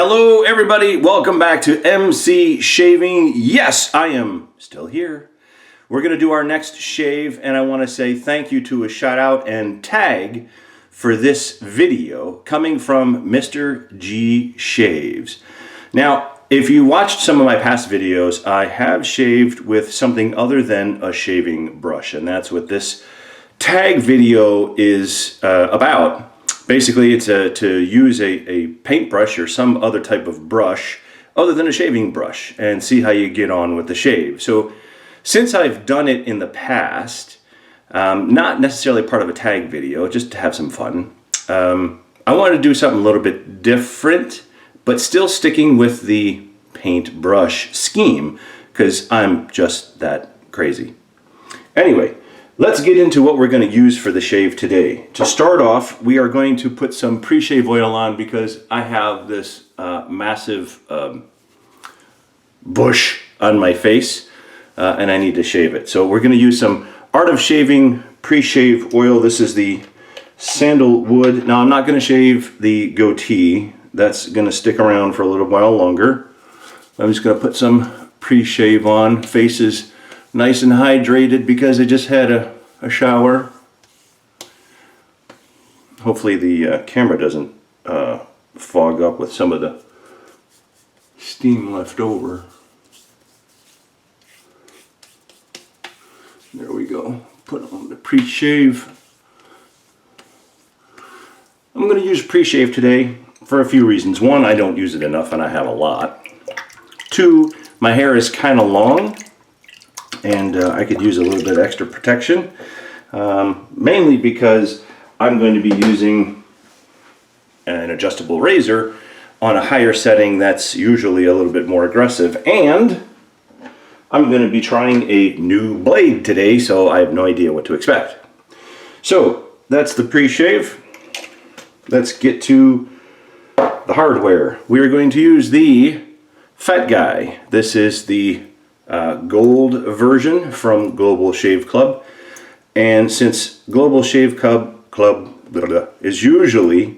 Hello everybody, welcome back to MC Shaving. Yes, I am still here. We're going to do our next shave, and I want to say thank you to a shout out and tag for this video coming from Mr. G Shaves. Now, if you watched some of my past videos, I have shaved with something other than a shaving brush, and that's what this tag video is about. Basically, it's to use a paintbrush or some other type of brush other than a shaving brush and see how you get on with the shave. So since I've done it in the past, not necessarily part of a tag video, just to have some fun, I wanted to do something a little bit different, but still sticking with the paintbrush scheme because I'm just that crazy. Anyway, let's get into what we're going to use for the shave today. To start off, we are going to put some pre-shave oil on because I have this massive bush on my face and I need to shave it. So we're going to use some Art of Shaving pre-shave oil. This is the Sandalwood. Now I'm not going to shave the goatee. That's going to stick around for a little while longer. I'm just going to put some pre-shave on. Face is nice and hydrated because I just had a shower. Hopefully the camera doesn't fog up with some of the steam left over. There we go. Put on the pre-shave. I'm going to use pre-shave today for a few reasons. One, I don't use it enough and I have a lot. Two, my hair is kind of long and I could use a little bit extra protection, mainly because I'm going to be using an adjustable razor on a higher setting that's usually a little bit more aggressive, and I'm going to be trying a new blade today, so I have no idea what to expect. So that's the pre-shave. Let's get to the hardware. We are going to use the Fatguy. This is the gold version from Global Shave Club, and since Global Shave Club is usually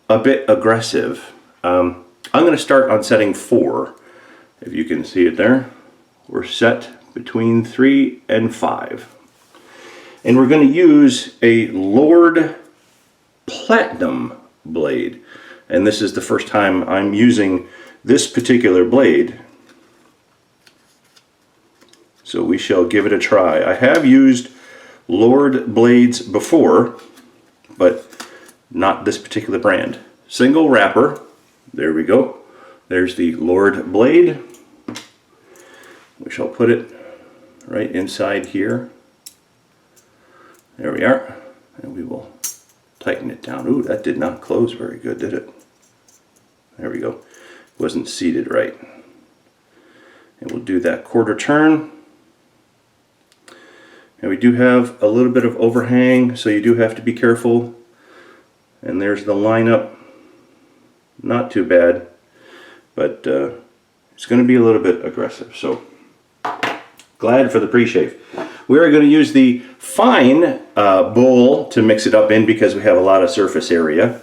a bit aggressive, I'm going to start on setting 4. If you can see it there, we're set between 3 and 5, and we're going to use a Lord Platinum blade, and this is the first time I'm using this particular blade. So we shall give it a try. I have used Lord blades before, but not this particular brand. Single wrapper. There we go. There's the Lord blade. We shall put it right inside here. There we are. And we will tighten it down. Ooh, that did not close very good, did it? There we go. Wasn't seated right. And we'll do that quarter turn. And we do have a little bit of overhang, so you do have to be careful. And there's the lineup. Not too bad, but it's going to be a little bit aggressive. So glad for the pre-shave. We are going to use the fine bowl to mix it up in because we have a lot of surface area.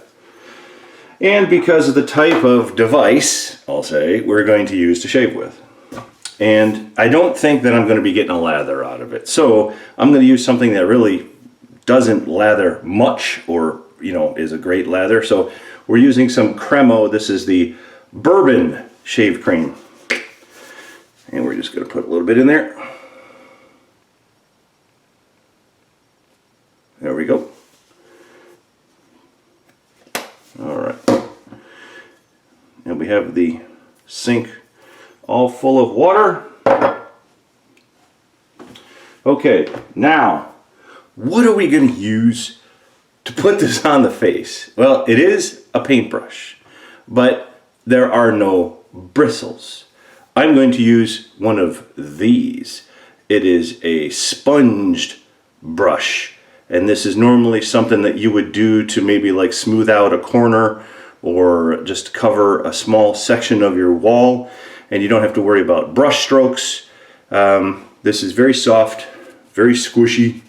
And because of the type of device, I'll say, we're going to use to shave with. And I don't think that I'm going to be getting a lather out of it. So I'm going to use something that really doesn't lather much, or, you know, is a great lather. So we're using some Cremo. This is the Bourbon shave cream. And we're just going to put a little bit in there. There we go. All right. And we have the sink all full of water. Okay, now, what are we going to use to put this on the face? Well, it is a paintbrush, but there are no bristles. I'm going to use one of these. It is a sponged brush, and this is normally something that you would do to maybe like smooth out a corner or just cover a small section of your wall, and you don't have to worry about brush strokes. This is very soft, very squishy,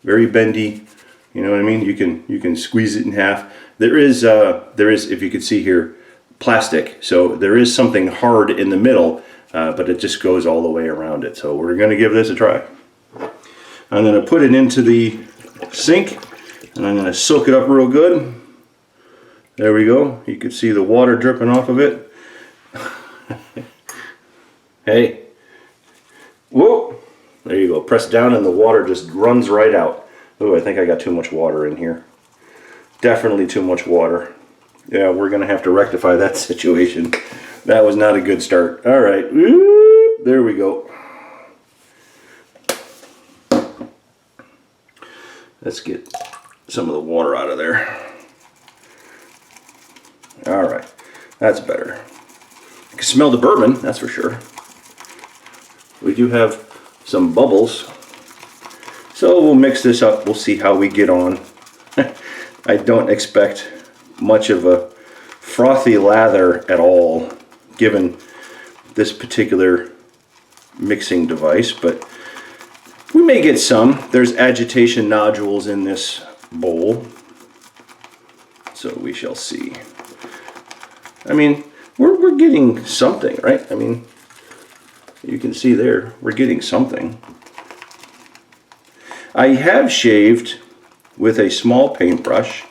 very bendy. You know what I mean? You can squeeze it in half. There is, if you can see here, plastic, so there is something hard in the middle, but it just goes all the way around it. So we're going to give this a try. I'm going to put it into the sink, and I'm going to soak it up real good. There we go. You can see the water dripping off of it. Hey. Whoa. There you go. Press down and the water just runs right out. Oh, I think I got too much water in here. Definitely too much water. Yeah, we're going to have to rectify that situation. That was not a good start. All right. Whoop. There we go. Let's get some of the water out of there. All right, that's better. You can smell the bourbon, that's for sure. We do have some bubbles. So we'll mix this up. We'll see how we get on. I don't expect much of a frothy lather at all, given this particular mixing device, but we may get some. There's agitation nodules in this bowl, so we shall see. I mean, we're getting something, right? I mean, you can see there, we're getting something. I have shaved with a small paintbrush,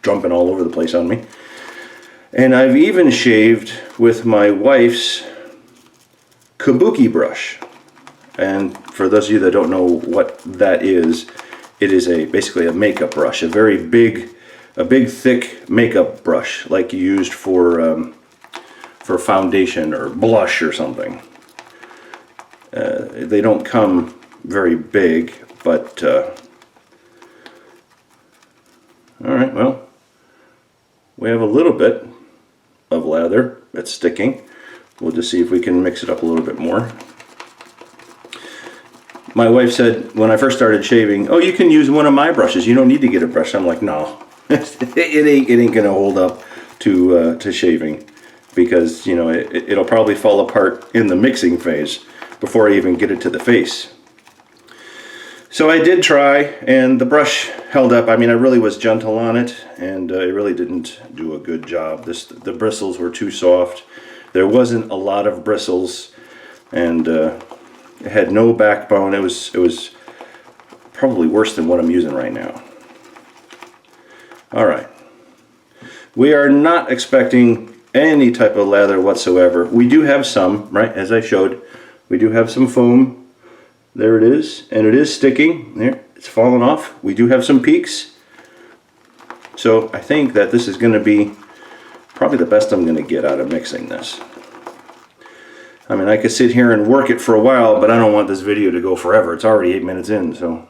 jumping all over the place on me. And I've even shaved with my wife's kabuki brush. And for those of you that don't know what that is, it is basically a makeup brush, a big thick makeup brush, like you used for foundation or blush or something. They don't come very big, but all right. Well, we have a little bit of lather that's sticking. We'll just see if we can mix it up a little bit more. My wife said when I first started shaving, "Oh, you can use one of my brushes. You don't need to get a brush." I'm like, no, it ain't gonna hold up to shaving, because you know it'll probably fall apart in the mixing phase before I even get it to the face. So I did try, and the brush held up. I mean, I really was gentle on it, and it really didn't do a good job. The bristles were too soft. There wasn't a lot of bristles, and it had no backbone. It was probably worse than what I'm using right now. All right. We are not expecting any type of lather whatsoever. We do have some, right, as I showed. We do have some foam. There it is, and it is sticking. There, it's falling off. We do have some peaks. So I think that this is going to be probably the best I'm going to get out of mixing this. I mean, I could sit here and work it for a while, but I don't want this video to go forever. It's already 8 minutes in, so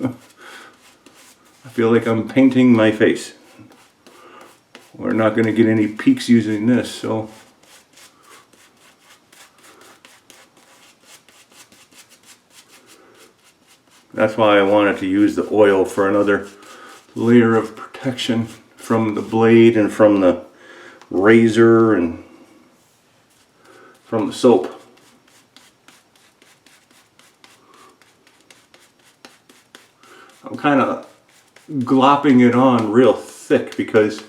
I feel like I'm painting my face. We're not going to get any peaks using this, so that's why I wanted to use the oil for another layer of protection from the blade and from the razor and from the soap. I'm kind of glopping it on real thick because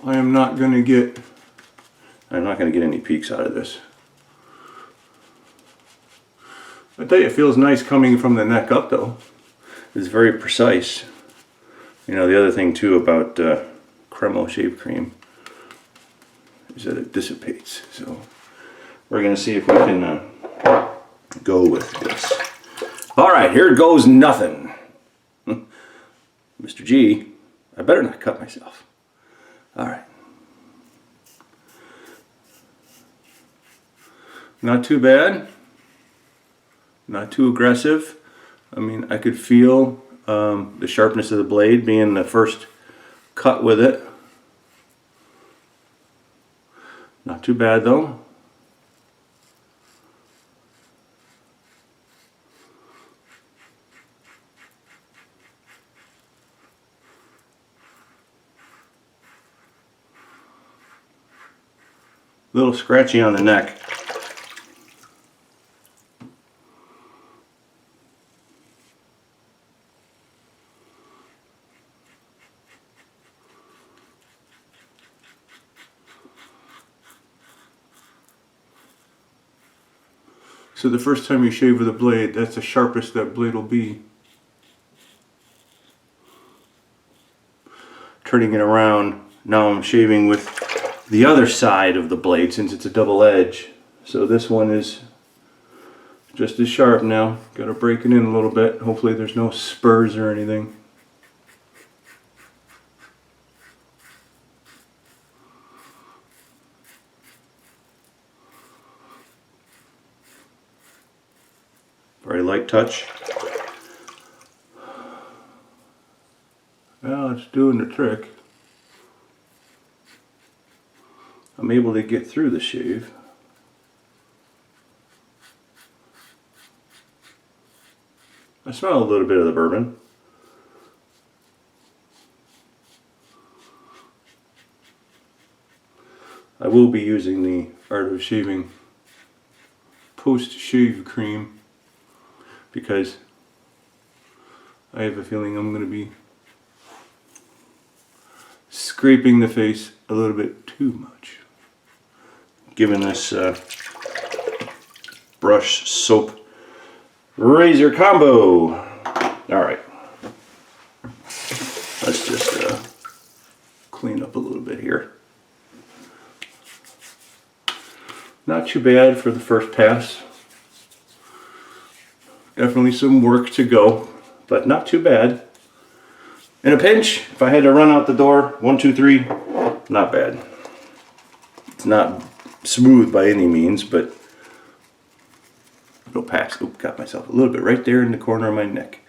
I'm not going to get any peaks out of this. I tell you, it feels nice coming from the neck up though. It's very precise. You know, the other thing too about Cremo shave cream is that it dissipates. So we're going to see if we can go with this. All right, here goes nothing. Mr. G, I better not cut myself. All right. Not too bad. Not too aggressive. I mean, I could feel the sharpness of the blade being the first cut with it. Not too bad though. A little scratchy on the neck. So the first time you shave with a blade, that's the sharpest that blade will be. Turning it around, now I'm shaving with the other side of the blade since it's a double edge. So this one is just as sharp now. Got to break it in a little bit. Hopefully there's no spurs or anything. Very light touch. Well, it's doing the trick. I'm able to get through the shave. I smell a little bit of the bourbon. I will be using the Art of Shaving post-shave cream because I have a feeling I'm going to be scraping the face a little bit too much. giving this brush soap razor combo. Alright, let's just clean up a little bit here. Not too bad for the first pass. Definitely some work to go, but not too bad. In a pinch, if I had to run out the door, 1, 2, 3, not bad. It's not smooth by any means, but it'll pass. Oop, got myself a little bit right there in the corner of my neck.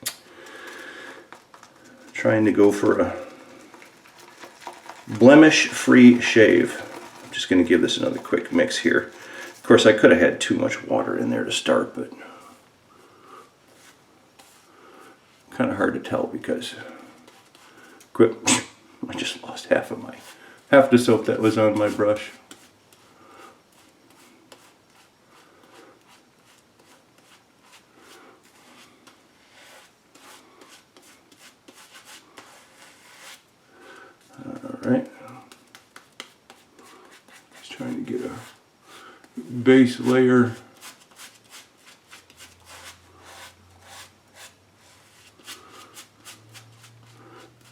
Trying to go for a blemish-free shave. I'm just going to give this another quick mix here. Of course, I could have had too much water in there to start, but kind of hard to tell because I just lost half Half the soap that was on my brush. Alright. Just trying to get a base layer.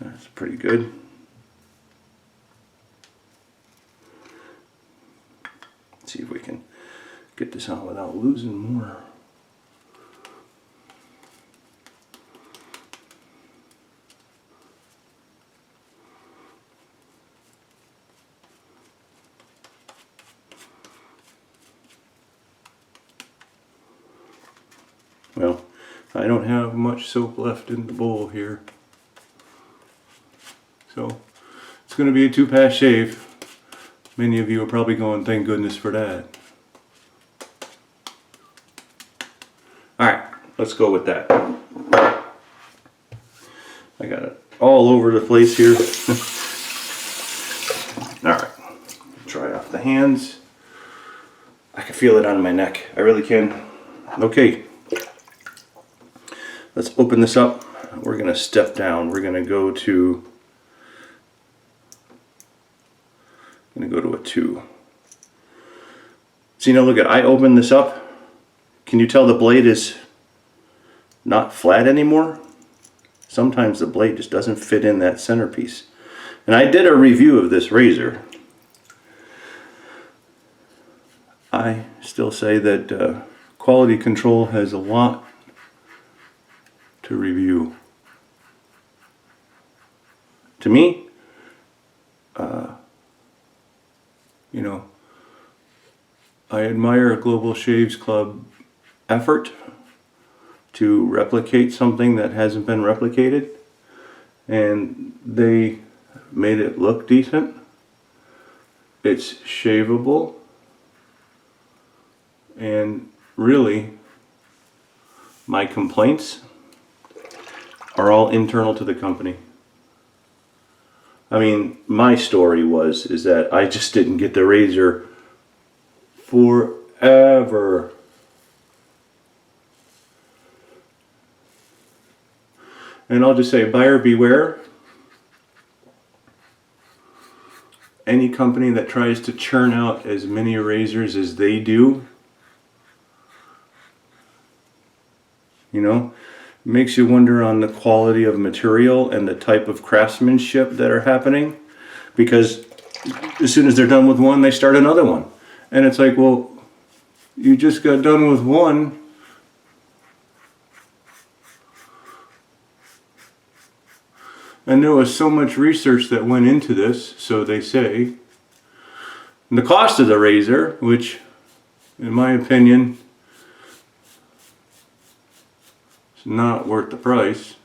That's pretty good. Let's see if we can get this on without losing more. Well, I don't have much soap left in the bowl here. So, it's going to be a 2-pass shave. Many of you are probably going, thank goodness for that. Alright, let's go with that. I got it all over the place here. Alright, dry off the hands. I can feel it on my neck. I really can. Okay. Let's open this up. We're going to step down. We're going to go to a 2. See, now look at, I opened this up. Can you tell the blade is not flat anymore? Sometimes the blade just doesn't fit in that centerpiece. And I did a review of this razor. I still say that quality control has a lot to review. To me, you know, I admire Global Shaves Club effort to replicate something that hasn't been replicated, and they made it look decent. It's shaveable, and really my complaints are all internal to the company. I mean, my story is that I just didn't get the razor forever. And I'll just say, buyer beware. Any company that tries to churn out as many razors as they do you know. It makes you wonder on the quality of material and the type of craftsmanship that are happening, because as soon as they're done with one, they start another one. And it's like, well, you just got done with one. And there was so much research that went into this, so they say. And the cost of the razor, which, in my opinion, is not worth the price.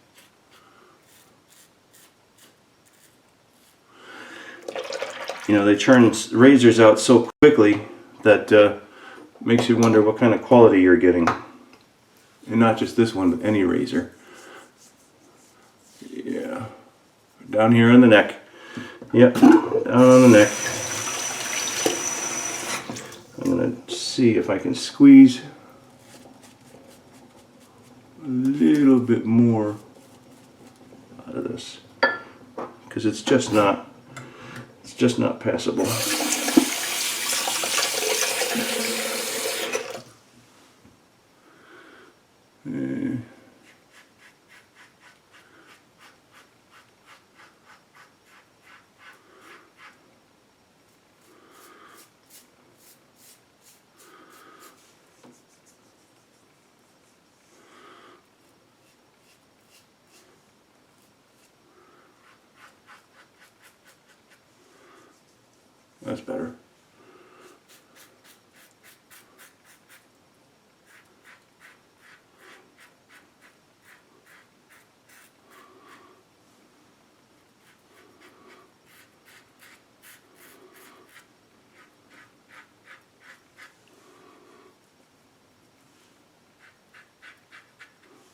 You know, they churn razors out so quickly that makes you wonder what kind of quality you're getting. And not just this one, but any razor. Yeah. Down here on the neck. Yep, down on the neck. I'm going to see if I can squeeze A little bit more. out of this, because it's just not passable. That's better.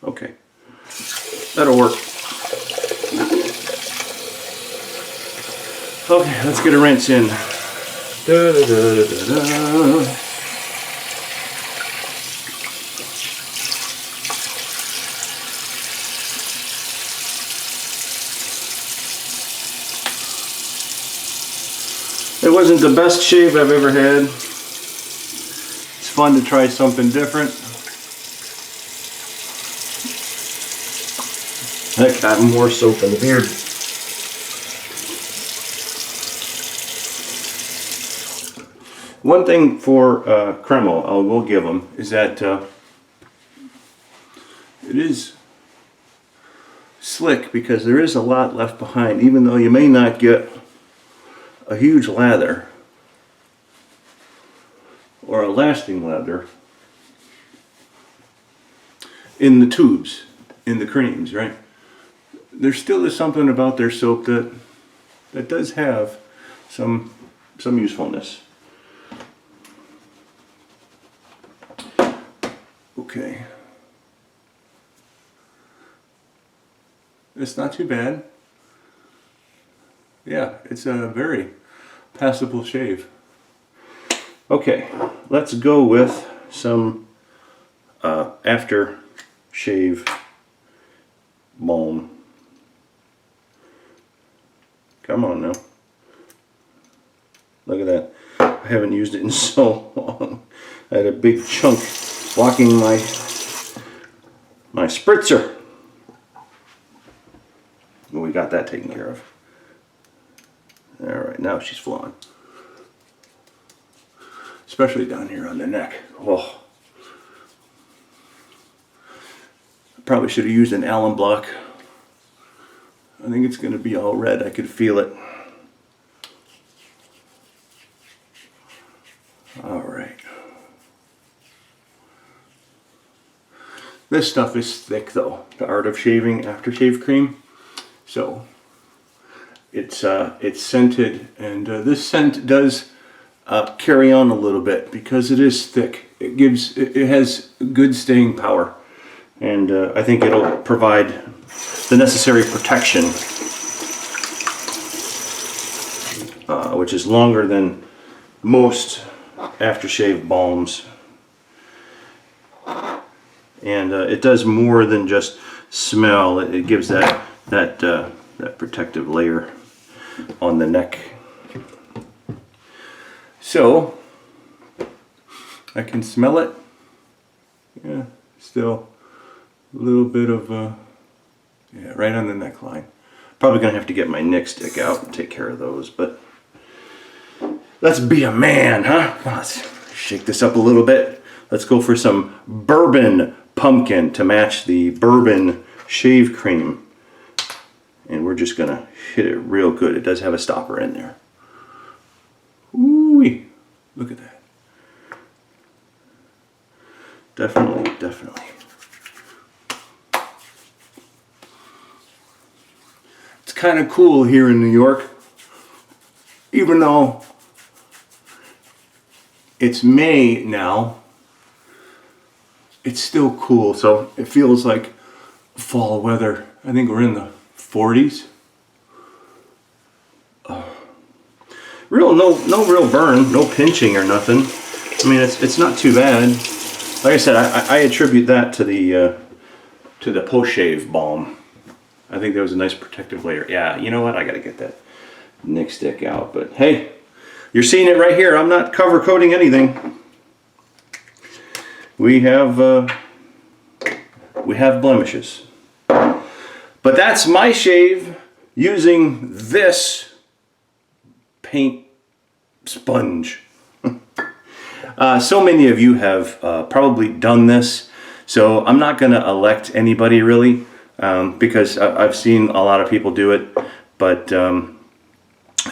Okay, that'll work. Okay, let's get a rinse in. Da, da, da, da, da. It wasn't the best shave I've ever had. It's fun to try something different. That got more soap in the beard. One thing for Cremo, I will give them, is that it is slick, because there is a lot left behind, even though you may not get a huge lather or a lasting lather in the tubes, in the creams, right? There still is something about their soap that does have some usefulness. Okay. It's not too bad. Yeah, it's a very passable shave. Okay, let's go with some aftershave balm. Come on now. Look at that. I haven't used it in so long. I had a big chunk blocking my spritzer. Well, we got that taken care of. Alright, now she's flowing. Especially down here on the neck. Oh. Probably should have used an alum block. I think it's going to be all red. I could feel it. All right. This stuff is thick though. The Art of Shaving Aftershave Cream. So it's scented, and this scent does carry on a little bit because it is thick. It has good staying power, and I think it'll provide the necessary protection, which is longer than most aftershave balms, and it does more than just smell. It gives that protective layer on the neck. So I can smell it. Yeah, still A little bit of, yeah, right on the neckline. Probably gonna have to get my nick stick out and take care of those, but let's be a man, huh? Let's shake this up a little bit. Let's go for some Bourbon pumpkin to match the Bourbon shave cream. And we're just gonna hit it real good. It does have a stopper in there. Ooh-wee. Look at that. Definitely, definitely. It's kind of cool here in New York, even though it's May now, it's still cool. So it feels like fall weather. I think we're in the 40s. No real burn, no pinching or nothing. I mean, it's not too bad. Like I said, I attribute that to the post-shave balm. I think that was a nice protective layer. Yeah, you know what? I got to get that nick stick out. But hey, you're seeing it right here. I'm not cover coating anything. We have blemishes. But that's my shave using this paint sponge. So many of you have probably done this, so I'm not going to elect anybody really, because I've seen a lot of people do it. But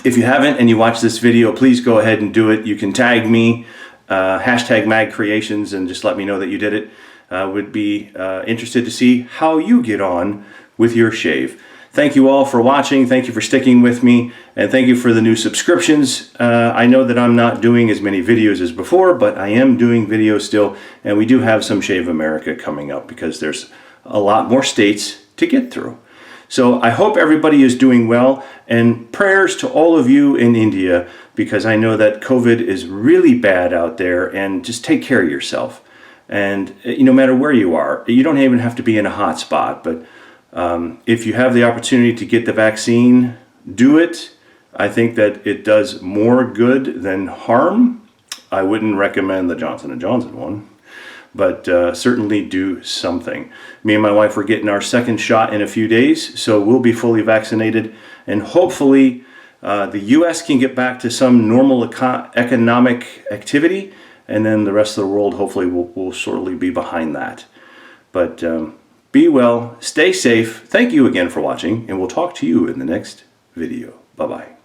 if you haven't and you watch this video, please go ahead and do it. You can tag me, hashtag #magcreations, and just let me know that you did it. Would be interested to see how you get on with your shave. Thank you all for watching. Thank you for sticking with me, and thank you for the new subscriptions. I know that I'm not doing as many videos as before, but I am doing videos still, and we do have some Shave America coming up because there's a lot more states to get through. So I hope everybody is doing well, and prayers to all of you in India, because I know that COVID is really bad out there, and just take care of yourself. And no matter where you are, you don't even have to be in a hot spot, but if you have the opportunity to get the vaccine, do it. I think that it does more good than harm. I wouldn't recommend the Johnson & Johnson one, but certainly do something. Me and my wife are getting our second shot in a few days, so we'll be fully vaccinated, and hopefully the U.S. can get back to some normal economic activity, and then the rest of the world hopefully will shortly be behind that. But be well, stay safe. Thank you again for watching, and we'll talk to you in the next video. Bye-bye.